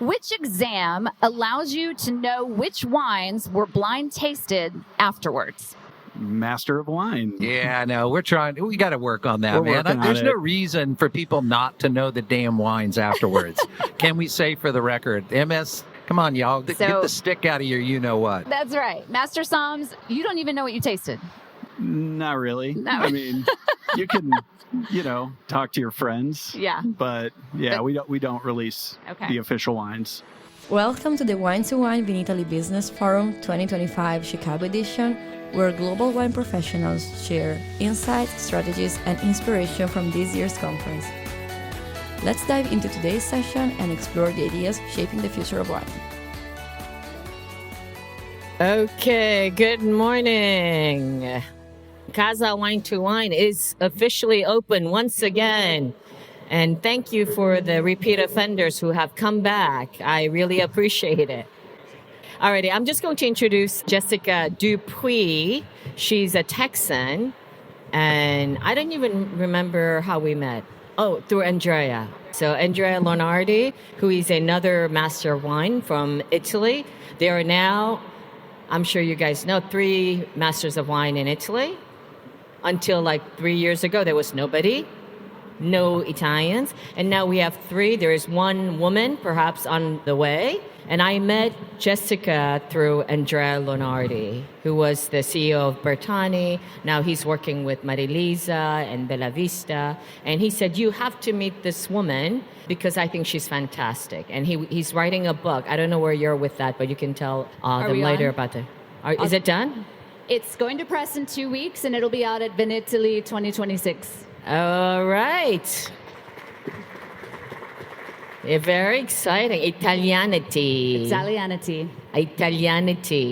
Which exam allows you to know which wines were blind tasted afterwards? Master of Wine. Yeah, no, we got to work on that, We're man. working on There's it. no reason for people not to know the damn wines afterwards. Can we say for the record, MS, come on, y'all, get the stick out of your you-know-what. That's right. Master Somms, you don't even know what you tasted. Not really. Not I mean, you can, talk to your friends. Yeah. But we don't release the official wines. Welcome to the wine2wine Vinitaly Business Forum 2025 Chicago edition, where global wine professionals share insights, strategies, and inspiration from this year's conference. Let's dive into today's session and explore the ideas shaping the future of wine. Okay, good morning. Casa Wine2Wine is officially open once again. And thank you for the repeat offenders who have come back. I really appreciate it. Alrighty, I'm just going to introduce Jessica Dupuy. She's a Texan, and I don't even remember how we met. Oh, through Andrea. So Andrea Lonardi, who is another Master of Wine from Italy. There are now, I'm sure you guys know, 3 Masters of Wine in Italy. Until like 3 years ago, there was nobody. No Italians, and now we have 3. There is 1 woman perhaps on the way, and I met Jessica through Andrea Lonardi, who was the CEO of Bertani. Now he's working with Marilisa and Bella Vista, and he said, you have to meet this woman because I think she's fantastic, and he's writing a book. I don't know where you're with that, but you can tell them later about it. Is it done? It's going to press in 2 weeks, and it'll be out at Vinitaly 2026. All right. Very exciting. Italianity.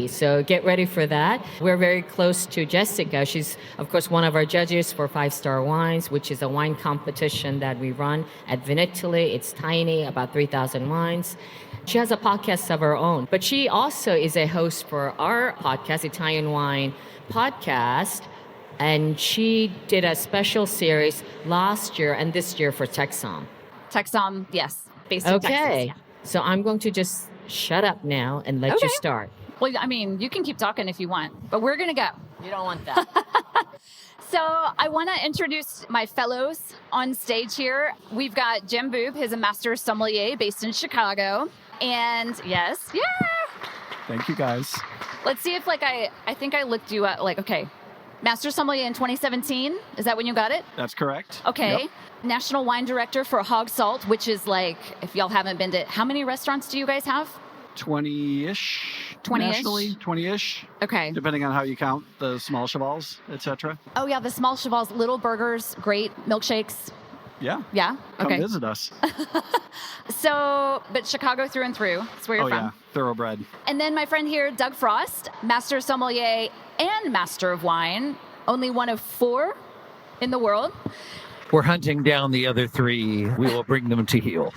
So get ready for that. We're very close to Jessica. She's, of course, one of our judges for 5-Star Wines, which is a wine competition that we run at Vinitaly. It's tiny, about 3,000 wines. She has a podcast of her own, but she also is a host for our podcast, Italian Wine Podcast. And she did a special series last year and this year for Texom. Texom, yes. Based in Texas. Okay. So I'm going to just shut up now and let you start. Well, I mean, you can keep talking if you want, but we're going to go. You don't want that. So I want to introduce my fellows on stage here. We've got Jim Bube, who's a Master Sommelier based in Chicago. And yes, yeah. Thank you, guys. Let's see if I think I looked you up, okay. Master Sommelier in 2017. Is that when you got it? That's correct. Okay. Yep. National Wine Director for Hog Salt, which is if y'all haven't been to, how many restaurants do you guys have? 20-ish. 20-ish? Nationally, 20-ish. Okay. Depending on how you count the small chevals, etc. Oh, yeah, the small chevals, little burgers, great milkshakes. Yeah. Yeah? Okay. Come visit us. But Chicago through and through. That's where you're from. Yeah, thoroughbred. And then my friend here, Doug Frost, Master Sommelier and Master of Wine, only one of 4 in the world. We're hunting down the other 3. We will bring them to heel.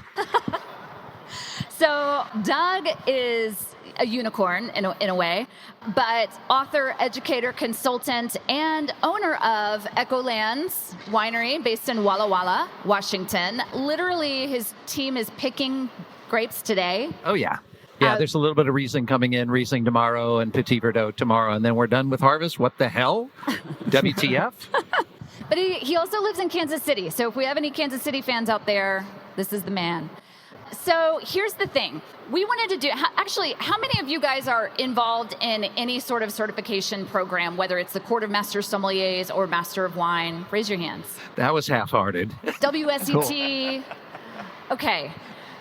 So Doug is a unicorn in a way, but author, educator, consultant, and owner of Echolands Winery based in Walla Walla, Washington. Literally, his team is picking grapes today. Oh, yeah. Yeah, there's a little bit of Riesling coming in, Riesling tomorrow and Petit Verdot tomorrow, and then we're done with harvest. What the hell? WTF? But he also lives in Kansas City, so if we have any Kansas City fans out there, this is the man. So here's the thing. We wanted to do, actually, how many of you guys are involved in any sort of certification program, whether it's the Court of Master Sommeliers or Master of Wine? Raise your hands. That was half-hearted. WSET. Cool. Okay.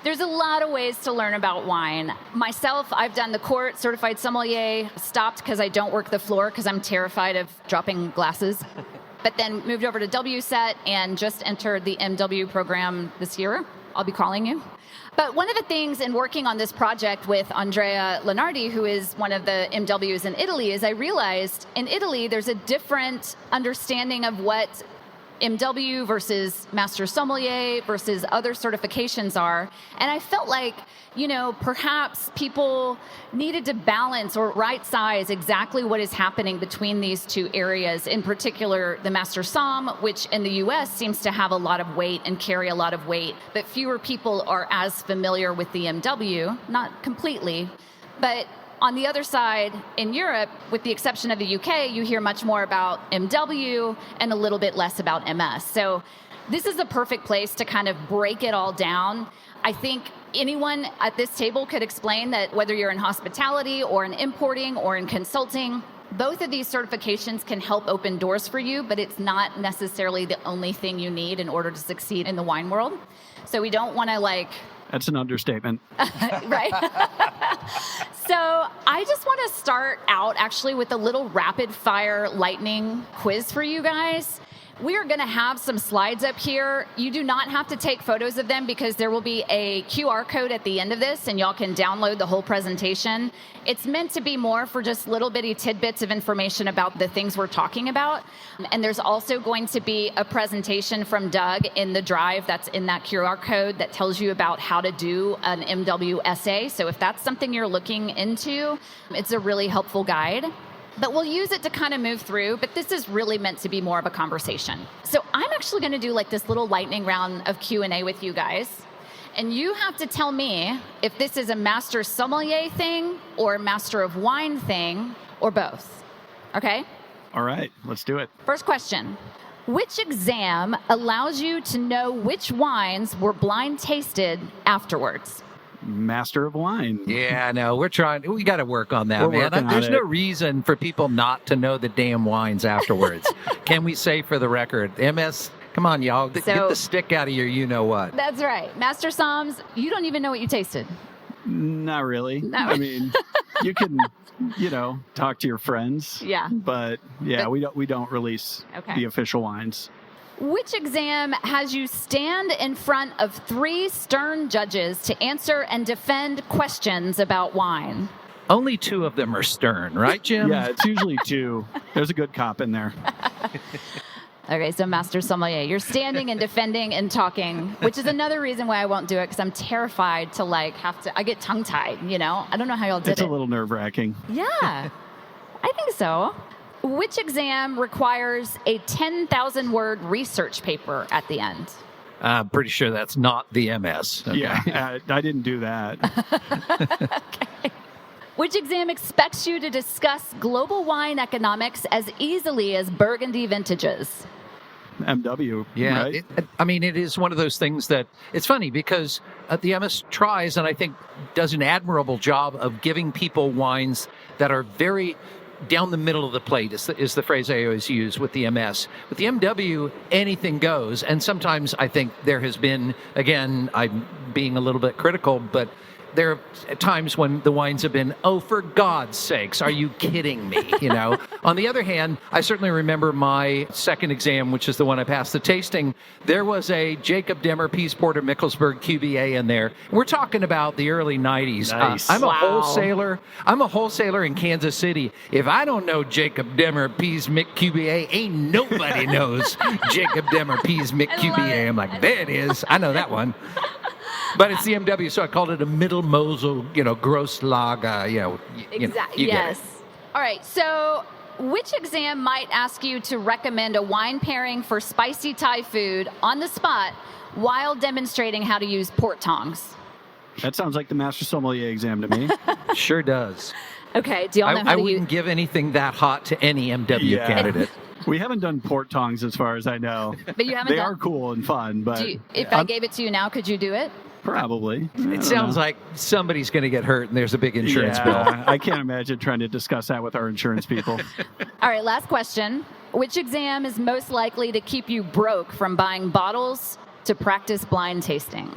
There's a lot of ways to learn about wine. Myself, I've done the Court Certified Sommelier, stopped because I don't work the floor because I'm terrified of dropping glasses. But then moved over to WSET and just entered the MW program this year. I'll be calling you. But one of the things in working on this project with Andrea Lonardi, who is one of the MWs in Italy, is I realized in Italy there's a different understanding of what MW versus Master Sommelier versus other certifications are. And I felt like, perhaps people needed to balance or right size exactly what is happening between these two areas. In particular, the Master Somm, which in the US seems to have a lot of weight and carry a lot of weight, but fewer people are as familiar with the MW, not completely. But on the other side, in Europe, with the exception of the UK, you hear much more about MW and a little bit less about MS. So this is a perfect place to kind of break it all down. I think anyone at this table could explain that whether you're in hospitality or in importing or in consulting, both of these certifications can help open doors for you, but it's not necessarily the only thing you need in order to succeed in the wine world. So we don't want to That's an understatement. Right? So I just want to start out actually with a little rapid fire lightning quiz for you guys. We are going to have some slides up here. You do not have to take photos of them because there will be a QR code at the end of this and y'all can download the whole presentation. It's meant to be more for just little bitty tidbits of information about the things we're talking about. And there's also going to be a presentation from Doug in the drive that's in that QR code that tells you about how to do an MWSA. So if that's something you're looking into, it's a really helpful guide. But we'll use it to kind of move through, but this is really meant to be more of a conversation. So I'm actually going to do this little lightning round of Q&A with you guys. And you have to tell me if this is a Master Sommelier thing or a Master of Wine thing or both. Okay? All right, let's do it. First question. Which exam allows you to know which wines were blind tasted afterwards? Master of Wine. Yeah, no, we got to work on that, We're man. working on There's it. no reason for people not to know the damn wines afterwards. Can we say for the record, MS, come on, y'all, get the stick out of your you-know-what. That's right. Master Somms, you don't even know what you tasted. Not really. Not I mean, you can, talk to your friends. Yeah. But we don't release the official wines. Which exam has you stand in front of 3 stern judges to answer and defend questions about wine? Only 2 of them are stern, right, Jim? Yeah, it's usually 2. There's a good cop in there. Okay, so Master Sommelier, you're standing and defending and talking, which is another reason why I won't do it, because I'm terrified to I get tongue-tied, I don't know how y'all did it. It's a little nerve-wracking. Yeah, I think so. Which exam requires a 10,000-word research paper at the end? I'm pretty sure that's not the MS. Okay. Yeah, I didn't do that. Okay. Which exam expects you to discuss global wine economics as easily as Burgundy vintages? MW, Yeah, right? it is one of those things that it's funny because the MS tries and I think does an admirable job of giving people wines that are very down the middle of the plate is the phrase I always use with the MS. With the MW, anything goes. And sometimes I think there has been, again, I'm being a little bit critical, but there are times when the wines have been, oh, for God's sakes, are you kidding me? On the other hand, I certainly remember my second exam, which is the one I passed the tasting. There was a Jacob Demmer Peace Porter Mickelsburg QBA in there. We're talking about the early 90s. Nice. I'm a wholesaler in Kansas City. If I don't know Jacob Demmer Peace Mick QBA, ain't nobody knows Jacob Demmer Peace Mick QBA. I'm like, there it is. I know that one. But it's the MW, so I called it a Middle Mosel, gross lager, Exactly. Yes. All right. So, which exam might ask you to recommend a wine pairing for spicy Thai food on the spot while demonstrating how to use port tongs? That sounds like the Master Sommelier exam to me. Sure does. Okay. Do y'all know how I to wouldn't give anything that hot to any MW candidate. We haven't done port tongs as far as I know. But you haven't They done. are cool and fun, but If I gave it to you now, could you do it? probably. It sounds like somebody's going to get hurt and there's a big insurance bill. I can't imagine trying to discuss that with our insurance people. All right, last question. Which exam is most likely to keep you broke from buying bottles to practice blind tasting?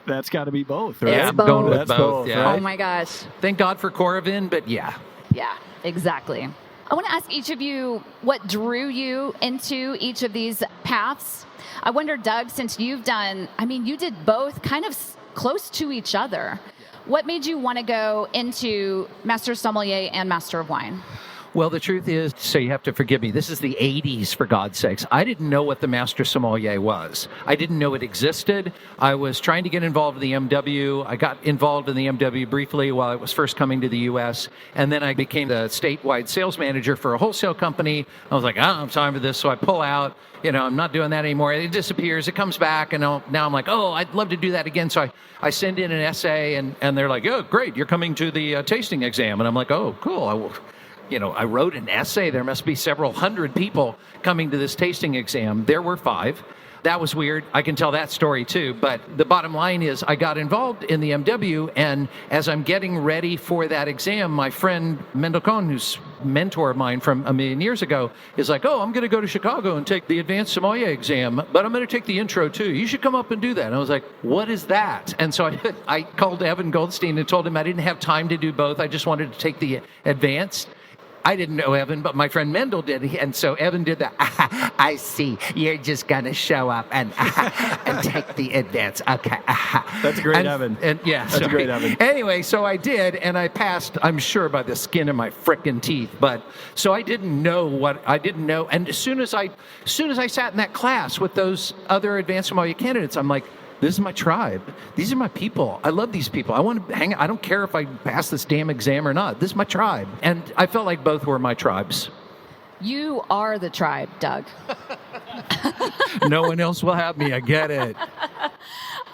That's got to be both, right? Yeah, I'm going with That's both. Yeah. Oh my gosh. Thank God for Coravin, but yeah. Yeah, exactly. I want to ask each of you what drew you into each of these paths. I wonder, Doug, since you did both kind of close to each other. What made you want to go into Master Sommelier and Master of Wine? Well, the truth is, so you have to forgive me, this is the 80s, for God's sakes. I didn't know what the Master Sommelier was. I didn't know it existed. I was trying to get involved in the MW. I got involved in the MW briefly while I was first coming to the U.S., and then I became the statewide sales manager for a wholesale company. I was like, I don't have time for this, so I pull out. I'm not doing that anymore. It disappears. It comes back, and now I'm like, oh, I'd love to do that again. So I send in an essay, and they're like, oh, great, you're coming to the tasting exam. And I'm like, oh, cool. I wrote an essay. There must be several hundred people coming to this tasting exam. There were 5. That was weird. I can tell that story too. But the bottom line is I got involved in the MW, and as I'm getting ready for that exam, my friend Mendel Cohn, who's a mentor of mine from a million years ago, is like, oh, I'm going to go to Chicago and take the advanced sommelier exam, but I'm going to take the intro too. You should come up and do that. And I was like, what is that? And so I called Evan Goldstein and told him I didn't have time to do both. I just wanted to take the advanced. I didn't know Evan, but my friend Mendel did. And so Evan did that. I see. You're just going to show up and take the advance. Okay. That's great, Evan. That's great, Evan. Anyway, so I did, and I passed, I'm sure, by the skin of my frickin' teeth. But so I didn't know what I didn't know. And as soon as I sat in that class with those other advanced sommelier candidates, I'm like, this is my tribe. These are my people. I love these people. I want to hang out. I don't care if I pass this damn exam or not. This is my tribe. And I felt like both were my tribes. You are the tribe, Doug. No one else will have me. I get it.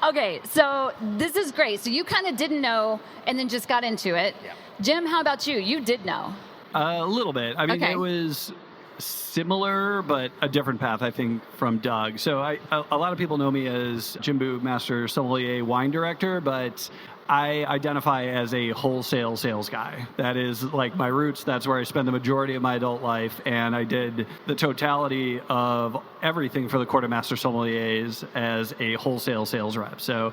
Okay, so this is great. So you kind of didn't know and then just got into it. Yeah. Jim, how about you? You did know. A little bit. I mean, okay. It was similar, but a different path, I think, from Doug. So a lot of people know me as Jim Bube, Master Sommelier Wine Director, but I identify as a wholesale sales guy. That is like my roots. That's where I spend the majority of my adult life. And I did the totality of everything for the Court of Master Sommeliers as a wholesale sales rep. So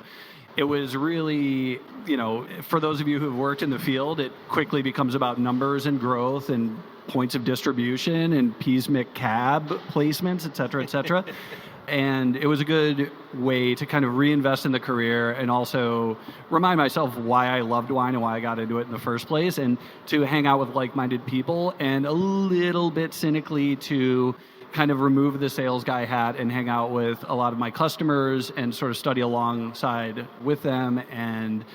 it was really, for those of you who've worked in the field, it quickly becomes about numbers and growth and points of distribution and PSMIC cab placements, et cetera, et cetera. And it was a good way to kind of reinvest in the career and also remind myself why I loved wine and why I got into it in the first place, and to hang out with like-minded people, and a little bit cynically to kind of remove the sales guy hat and hang out with a lot of my customers and sort of study alongside with them, and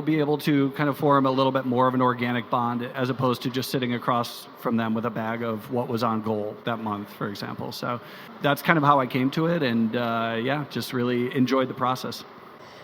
be able to kind of form a little bit more of an organic bond as opposed to just sitting across from them with a bag of what was on goal that month, for example. So that's kind of how I came to it, and just really enjoyed the process.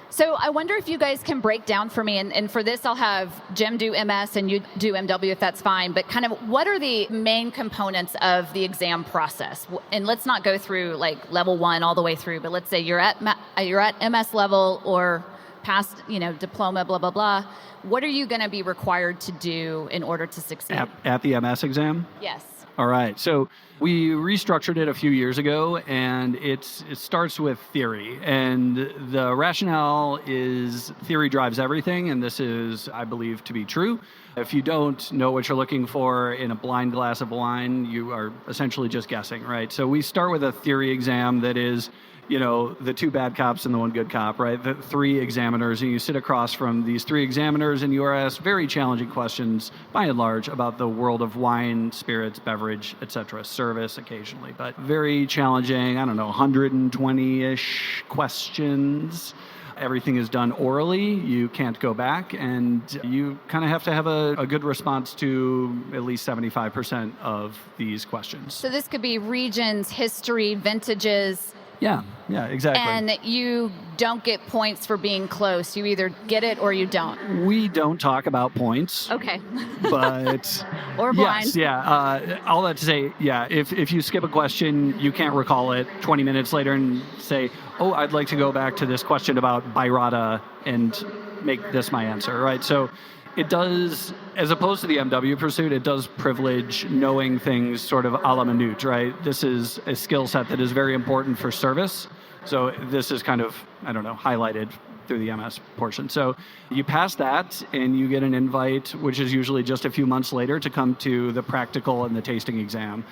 So I wonder if you guys can break down for me, and for this I'll have Jim do MS and you do MW if that's fine, but kind of what are the main components of the exam process? And let's not go through like level 1 all the way through, but let's say you're at MS level or past, diploma, blah, blah, blah. What are you going to be required to do in order to succeed? At the MS exam? Yes. All right. So we restructured it a few years ago, and it starts with theory. And the rationale is theory drives everything, and this is, I believe, to be true. If you don't know what you're looking for in a blind glass of wine, you are essentially just guessing, right? So we start with a theory exam that is, the 2 bad cops and the 1 good cop, right? The 3 examiners, and you sit across from these 3 examiners, and you are asked very challenging questions, by and large, about the world of wine, spirits, beverage, etc., service occasionally, but very challenging, 120-ish questions. Everything is done orally. You can't go back, and you kind of have to have a good response to at least 75% of these questions. So this could be regions, history, vintages. Yeah, exactly. And you don't get points for being close. You either get it or you don't. We don't talk about points. Okay. But or blind. Yes, all that to say, if you skip a question, you can't recall it 20 minutes later and say, oh, I'd like to go back to this question about Bayrata and make this my answer, right? So it does, as opposed to the MW pursuit, it does privilege knowing things sort of a la minute, right? This is a skill set that is very important for service. So this is kind of, highlighted through the MS portion. So you pass that and you get an invite, which is usually just a few months later, to come to the practical and the tasting exam.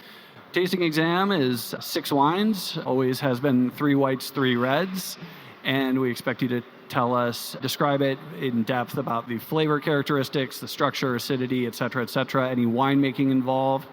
Tasting exam is 6 wines, always has been 3 whites, 3 reds. and we expect you to describe it in depth about the flavor characteristics, the structure, acidity, et cetera, any winemaking involved,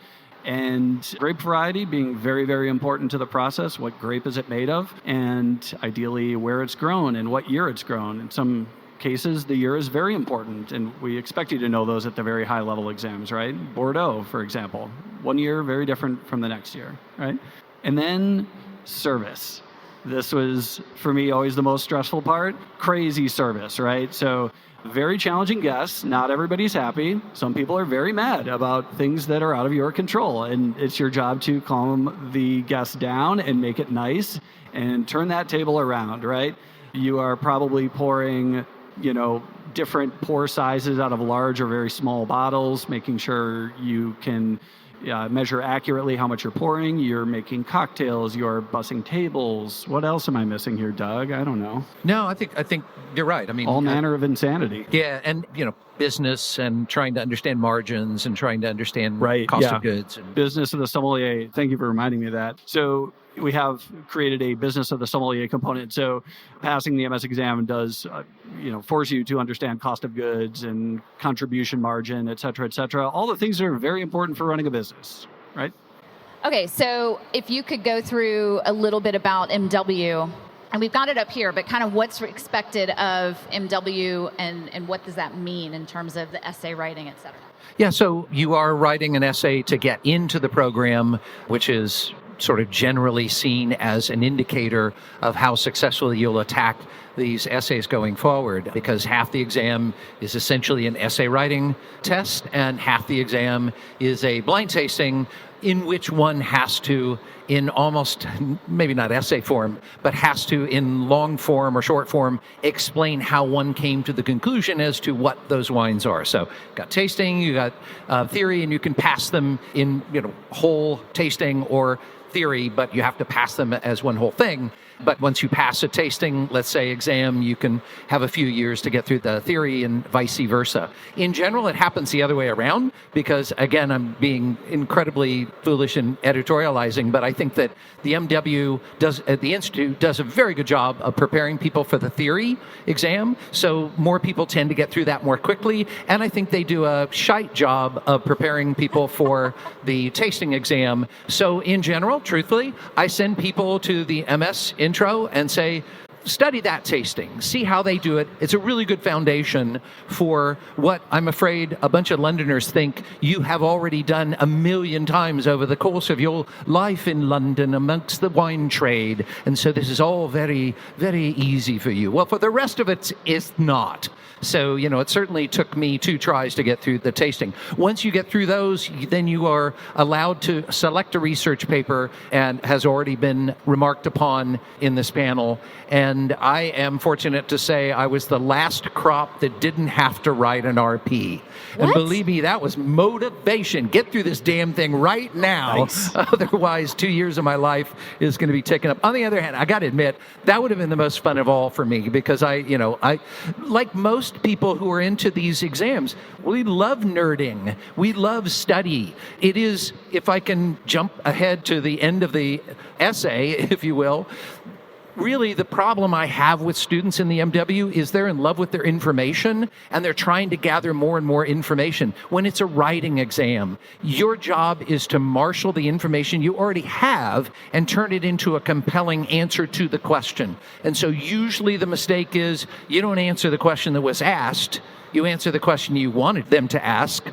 and grape variety being very, very important to the process. What grape is it made of? And ideally where it's grown and what year it's grown. In some cases, the year is very important, and we expect you to know those at the very high level exams, right? Bordeaux, for example, one year, very different from the next year, right? And then service. This was, for me, always the most stressful part. Crazy service, right? So very challenging guests. Not everybody's happy. Some people are very mad about things that are out of your control. And it's your job to calm the guests down and make it nice and turn that table around, right? You are probably pouring, different pour sizes out of large or very small bottles, making sure you can measure accurately how much you're pouring. You're making cocktails. You're bussing tables. What else am I missing here, Doug? I don't know. No, I think you're right. I mean, all manner of insanity. Yeah, and business and trying to understand margins and trying to understand cost of goods. And business of the sommelier. Thank you for reminding me of that. So we have created a business of the sommelier component. So passing the MS exam does, force you to understand cost of goods and contribution margin, et cetera, all the things that are very important for running a business, right? Okay, so if you could go through a little bit about MW, and we've got it up here, but kind of what's expected of MW and what does that mean in terms of the essay writing, et cetera? Yeah, so you are writing an essay to get into the program, which is sort of generally seen as an indicator of how successfully you'll attack these essays going forward, because half the exam is essentially an essay writing test and half the exam is a blind tasting in which one has to, in almost, maybe not essay form, but has to, in long form or short form, explain how one came to the conclusion as to what those wines are. So you got tasting, you got theory, and you can pass them in whole tasting or theory, but you have to pass them as one whole thing. But once you pass a tasting, let's say, exam, you can have a few years to get through the theory and vice versa. In general, it happens the other way around because, again, I'm being incredibly foolish in editorializing, but I think that the MW at the Institute does a very good job of preparing people for the theory exam. So more people tend to get through that more quickly. And I think they do a shite job of preparing people for the tasting exam. So in general, truthfully, I send people to the MS intro and say, study that tasting, see how they do it. It's a really good foundation for what I'm afraid a bunch of Londoners think you have already done a million times over the course of your life in London amongst the wine trade. And so this is all very, very easy for you. Well, for the rest of it, it's not. So, it certainly took me 2 tries to get through the tasting. Once you get through those, then you are allowed to select a research paper, and has already been remarked upon in this panel. And I am fortunate to say I was the last crop that didn't have to write an RP. What? And believe me, that was motivation. Get through this damn thing right now. Nice. Otherwise, 2 years of my life is going to be taken up. On the other hand, I got to admit, that would have been the most fun of all for me because I like most people who are into these exams, we love nerding. We love study. It is, if I can jump ahead to the end of the essay, if you will, really the problem I have with students in the MW is they're in love with their information and they're trying to gather more and more information. When it's a writing exam, your job is to marshal the information you already have and turn it into a compelling answer to the question. And so usually the mistake is you don't answer the question that was asked, you answer the question you wanted them to ask,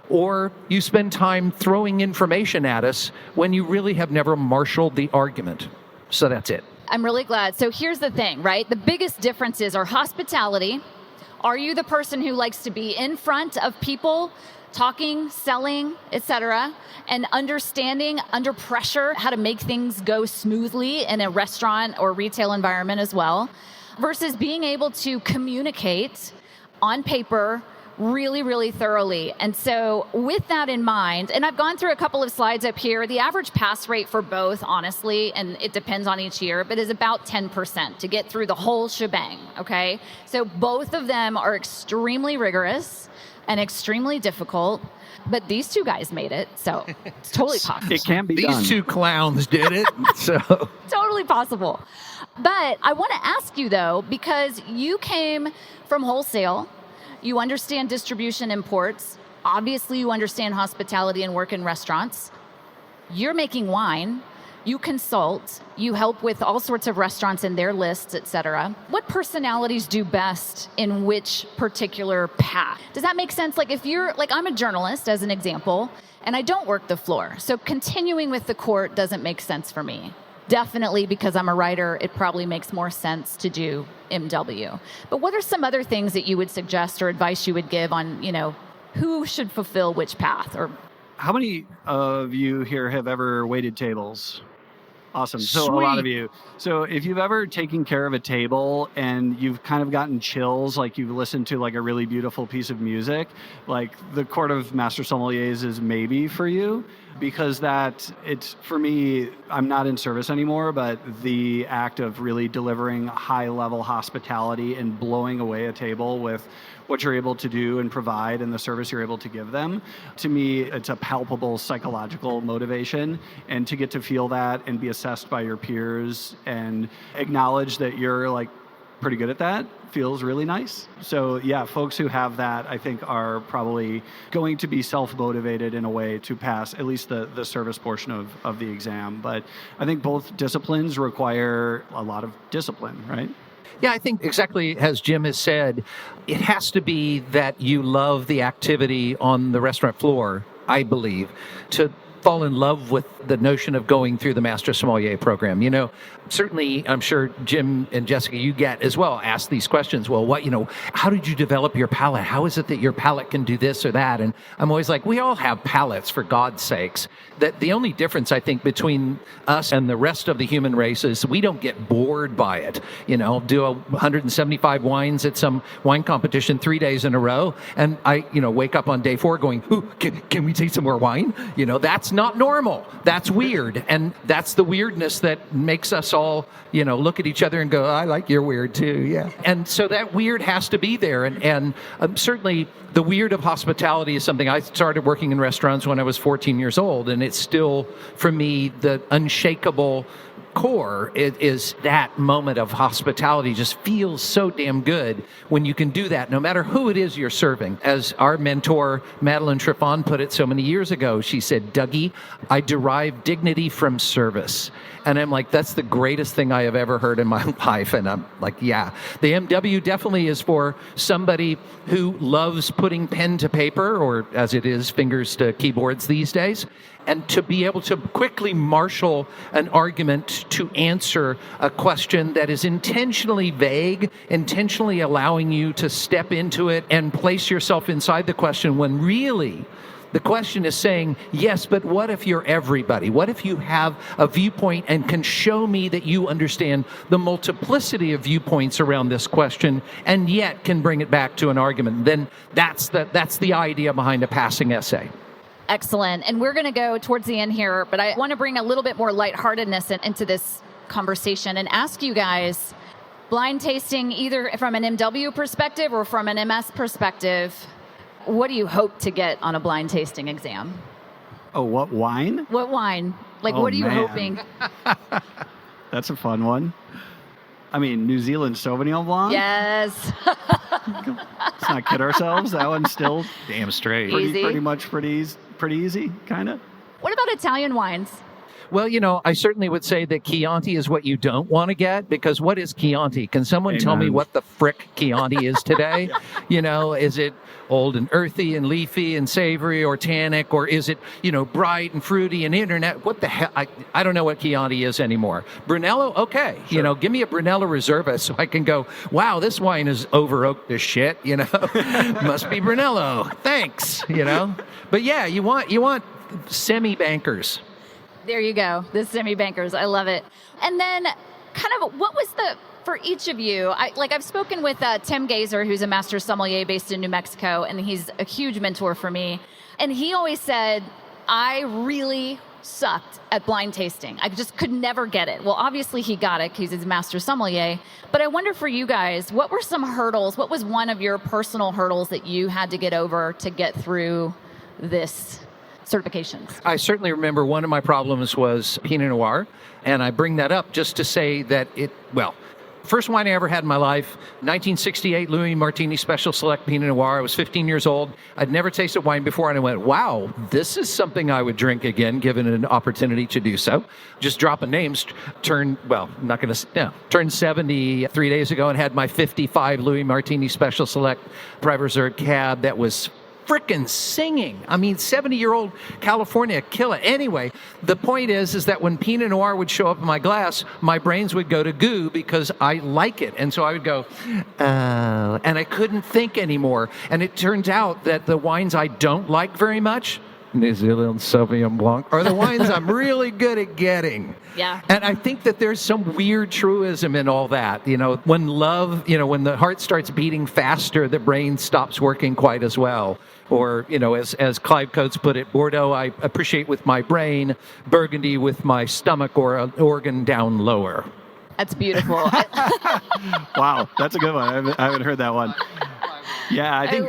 or you spend time throwing information at us when you really have never marshaled the argument. So that's it. I'm really glad. So here's the thing, right? The biggest differences are hospitality. Are you the person who likes to be in front of people, talking, selling, etc., and understanding under pressure how to make things go smoothly in a restaurant or retail environment as well, versus being able to communicate on paper really, really thoroughly. And so with that in mind, and I've gone through a couple of slides up here, the average pass rate for both, honestly, and it depends on each year, but is about 10% to get through the whole shebang, okay? So both of them are extremely rigorous and extremely difficult, but these two guys made it, so it's totally possible. It can be done. These two clowns did it. So Totally possible. But I want to ask you, though, because you came from wholesale, you understand distribution imports, obviously you understand hospitality and work in restaurants, you're making wine, you consult, you help with all sorts of restaurants and their lists, etc. What personalities do best in which particular path? Does that make sense? Like if you're, like I'm a journalist as an example, and I don't work the floor. So continuing with the court doesn't make sense for me. Definitely because I'm a writer, it probably makes more sense to do MW. But what are some other things that you would suggest or advice you would give on, who should fulfill which path? Or How many of you here have ever waited tables? Awesome. So Sweet. a lot of you. So if you've ever taken care of a table and you've kind of gotten chills, like you've listened to like a really beautiful piece of music, like the Court of Master Sommeliers is maybe for you, because it's, for me, I'm not in service anymore, but the act of really delivering high level hospitality and blowing away a table with what you're able to do and provide and the service you're able to give them, to me, it's a palpable psychological motivation. And to get to feel that and be assessed by your peers and acknowledge that you're like pretty good at that feels really nice. So yeah, folks who have that, I think, are probably going to be self-motivated in a way to pass at least the service portion of the exam. But I think both disciplines require a lot of discipline, right? yeah, I think exactly as Jim has said, it has to be that you love the activity on the restaurant floor, I believe, to fall in love with the notion of going through the Master Sommelier program. Certainly, I'm sure Jim and Jessica, you get as well, ask these questions. Well, how did you develop your palate? How is it that your palate can do this or that? And I'm always like, we all have palates, for God's sakes. That the only difference, I think, between us and the rest of the human race is we don't get bored by it. Do 175 wines at some wine competition 3 days in a row, and I, wake up on day 4 going, ooh, can we taste some more wine? That's not normal. That's weird. And that's the weirdness that makes us all, look at each other and go, I like your weird too. Yeah. And so that weird has to be there. And certainly the weird of hospitality is something I started working in restaurants when I was 14 years old. And it's still, for me, the unshakable core is that moment of hospitality just feels so damn good when you can do that, no matter who it is you're serving. As our mentor, Madeline Trifon, put it so many years ago, she said, Dougie, I derive dignity from service. And I'm like, that's the greatest thing I have ever heard in my life. And I'm like, yeah, the MW definitely is for somebody who loves putting pen to paper, or as it is, fingers to keyboards these days, and to be able to quickly marshal an argument to answer a question that is intentionally vague, intentionally allowing you to step into it and place yourself inside the question when really the question is saying, yes, but what if you're everybody? What if you have a viewpoint and can show me that you understand the multiplicity of viewpoints around this question and yet can bring it back to an argument? Then that's the idea behind a passing essay. Excellent. And we're going to go towards the end here, but I want to bring a little bit more lightheartedness into this conversation and ask you guys, blind tasting either from an MW perspective or from an MS perspective, what do you hope to get on a blind tasting exam? Oh, what wine? What wine? Like, Oh, what are you man. hoping? That's a fun one. I mean, New Zealand Sauvignon Blanc? Yes. Let's not kid ourselves. That one's still Damn straight. Easy. pretty easy, kind of. What about Italian wines? Well, I certainly would say that Chianti is what you don't want to get, because what is Chianti? Can someone tell me Amen. what the frick Chianti is today? Is it old and earthy and leafy and savory or tannic, or is it, bright and fruity and internet? What the hell? I don't know what Chianti is anymore. Brunello? Okay. Sure. Give me a Brunello Reserva so I can go, wow, this wine is over oaked as shit, Must be Brunello. Thanks, But yeah, you want semi-bankers. There you go. The semi-bankers. I love it. And then kind of what was for each of you, I've spoken with Tim Gazer, who's a master sommelier based in New Mexico, and he's a huge mentor for me. And he always said, I really sucked at blind tasting. I just could never get it. Well, obviously he got it because he's a master sommelier. But I wonder for you guys, what were some hurdles? What was one of your personal hurdles that you had to get over to get through this certifications? I certainly remember one of my problems was Pinot Noir. And I bring that up just to say that first wine I ever had in my life, 1968 Louis Martini Special Select Pinot Noir. I was 15 years old. I'd never tasted wine before, and I went, wow, this is something I would drink again, given an opportunity to do so. Just dropping names, turned 70 3 days ago and had my 55 Louis Martini Special Select Private Reserve Cab that was frickin' singing. I mean, 70-year-old California, kill it. Anyway, the point is that when Pinot Noir would show up in my glass, my brains would go to goo because I like it. And so I would go, and I couldn't think anymore. And it turns out that the wines I don't like very much, New Zealand Sauvignon Blanc, are the wines I'm really good at getting. Yeah. And I think that there's some weird truism in all that. When when the heart starts beating faster, the brain stops working quite as well. Or, as Clive Coates put it, Bordeaux I appreciate with my brain, Burgundy with my stomach, or an organ down lower. That's beautiful. Wow, that's a good one. I haven't heard that one. Yeah, I think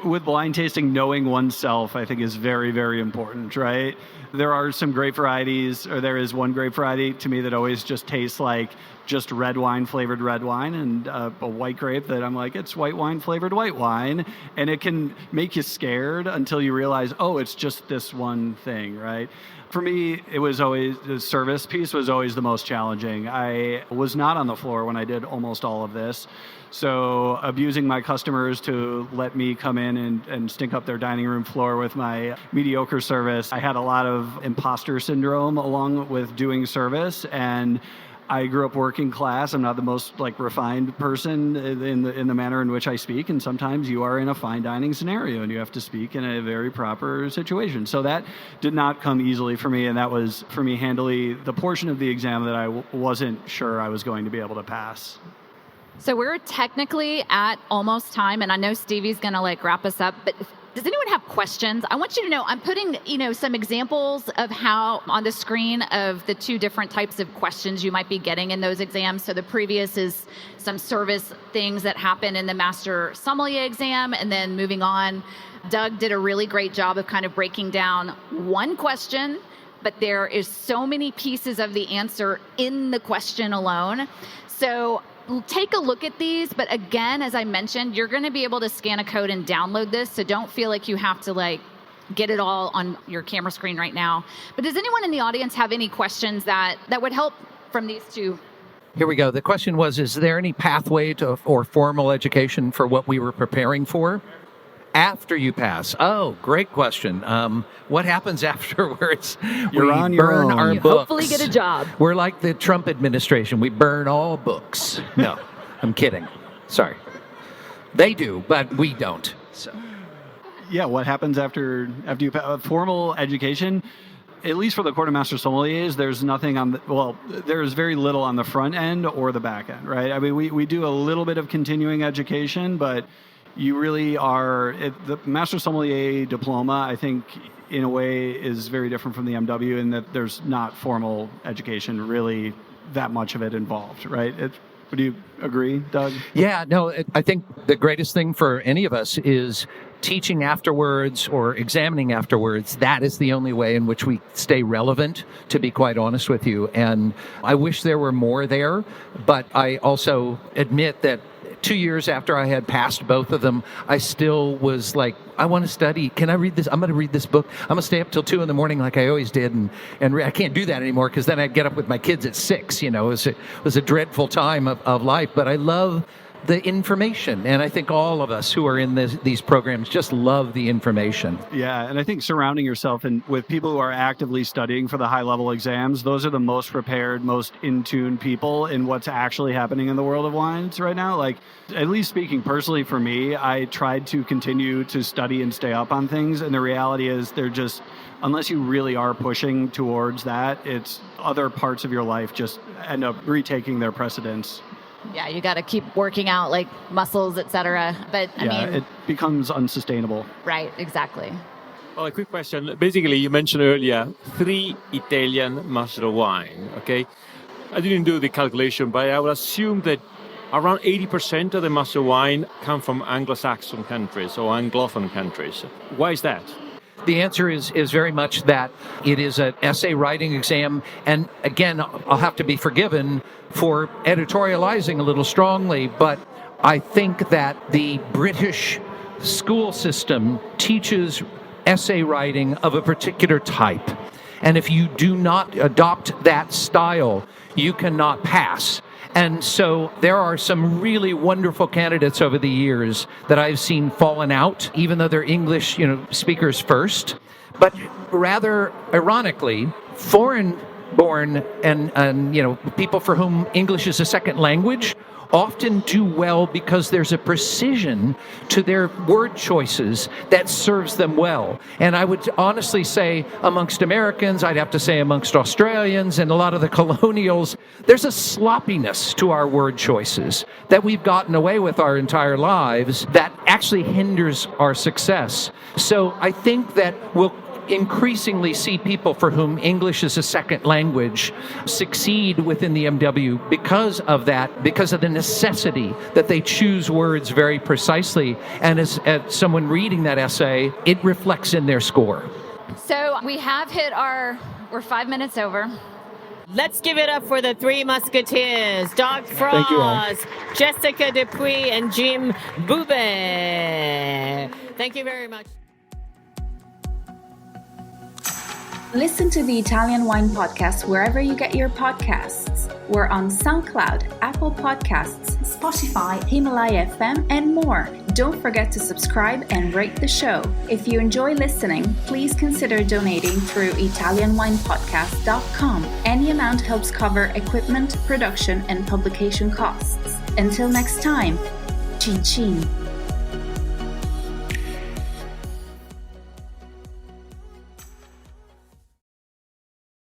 with blind tasting, knowing oneself, I think is very, very important, right? There are some grape varieties, or there is one grape variety to me that always just tastes like just red wine flavored red wine, and a white grape that I'm like, it's white wine flavored white wine. And it can make you scared until you realize, oh, it's just this one thing, right? For me, it was always, the service piece was always the most challenging. I was not on the floor when I did almost all of this. So abusing my customers to let me come in and stink up their dining room floor with my mediocre service. I had a lot of imposter syndrome along with doing service, and I grew up working class. I'm not the most refined person in the manner in which I speak, and sometimes you are in a fine dining scenario and you have to speak in a very proper situation. So that did not come easily for me, and that was for me handily the portion of the exam that I wasn't sure I was going to be able to pass. So we're technically at almost time, and I know Stevie's going to wrap us up, but does anyone have questions? I want you to know I'm putting, some examples of how on the screen of the two different types of questions you might be getting in those exams. So the previous is some service things that happen in the Master Sommelier exam, and then moving on, Doug did a really great job of kind of breaking down one question, but there is so many pieces of the answer in the question alone. So take a look at these, but again, as I mentioned, you're going to be able to scan a code and download this, so don't feel like you have to get it all on your camera screen right now. But does anyone in the audience have any questions that would help from these two? Here we go. The question was, is there any pathway to or formal education for what we were preparing for after you pass? Oh, great question. What happens afterwards? You're on your burn own. our You books. hopefully get a job. We're like the Trump administration. We burn all books. No, I'm kidding. Sorry. They do, but we don't. So. Yeah, what happens after you pass formal education? At least for the Court of Master Sommeliers, there's nothing there's very little on the front end or the back end, right? I mean, we do a little bit of continuing education, but you really are, the Master Sommelier diploma, I think, in a way, is very different from the MW in that there's not formal education, really that much of it involved, right? Would you agree, Doug? Yeah, no, I think the greatest thing for any of us is teaching afterwards or examining afterwards. That is the only way in which we stay relevant, to be quite honest with you. And I wish there were more there, but I also admit that 2 years after I had passed both of them, I still was like, I want to study. Can I read this? I'm going to read this book. I'm going to stay up till 2 a.m. like I always did. And I can't do that anymore because then I'd get up with my kids at 6. It was a dreadful time of life. But I love the information. And I think all of us who are in these programs just love the information. Yeah, and I think surrounding yourself with people who are actively studying for the high-level exams, those are the most prepared, most in-tune people in what's actually happening in the world of wines right now. At least speaking personally for me, I tried to continue to study and stay up on things, and the reality is they're just, unless you really are pushing towards that, it's other parts of your life just end up retaking their precedence. Yeah, you got to keep working out like muscles, etc. But I mean, it becomes unsustainable. Right, exactly. Well, a quick question. Basically, you mentioned earlier 3 Italian Master of Wine, okay? I didn't do the calculation, but I would assume that around 80% of the Master of Wine come from Anglo-Saxon countries or Anglophone countries. Why is that? The answer is very much that it is an essay writing exam. And again, I'll have to be forgiven for editorializing a little strongly, but I think that the British school system teaches essay writing of a particular type. And if you do not adopt that style, you cannot pass. And so there are some really wonderful candidates over the years that I've seen fallen out, even though they're English, speakers first. But rather ironically, foreign-born and people for whom English is a second language often do well because there's a precision to their word choices that serves them well. And I would honestly say amongst Americans, I'd have to say amongst Australians and a lot of the colonials, there's a sloppiness to our word choices that we've gotten away with our entire lives that actually hinders our success. So I think that we'll increasingly see people for whom English is a second language succeed within the MW because of that, because of the necessity that they choose words very precisely. And as someone reading that essay, it reflects in their score. So we have hit we're 5 minutes over. Let's give it up for the 3 Musketeers, Doug Frost, Jessica Dupuy, and Jim Bube. Thank you very much. Listen to the Italian Wine Podcast wherever you get your podcasts. We're on SoundCloud, Apple Podcasts, Spotify, Himalaya FM, and more. Don't forget to subscribe and rate the show. If you enjoy listening, please consider donating through ItalianWinePodcast.com. Any amount helps cover equipment, production, and publication costs. Until next time, cin cin.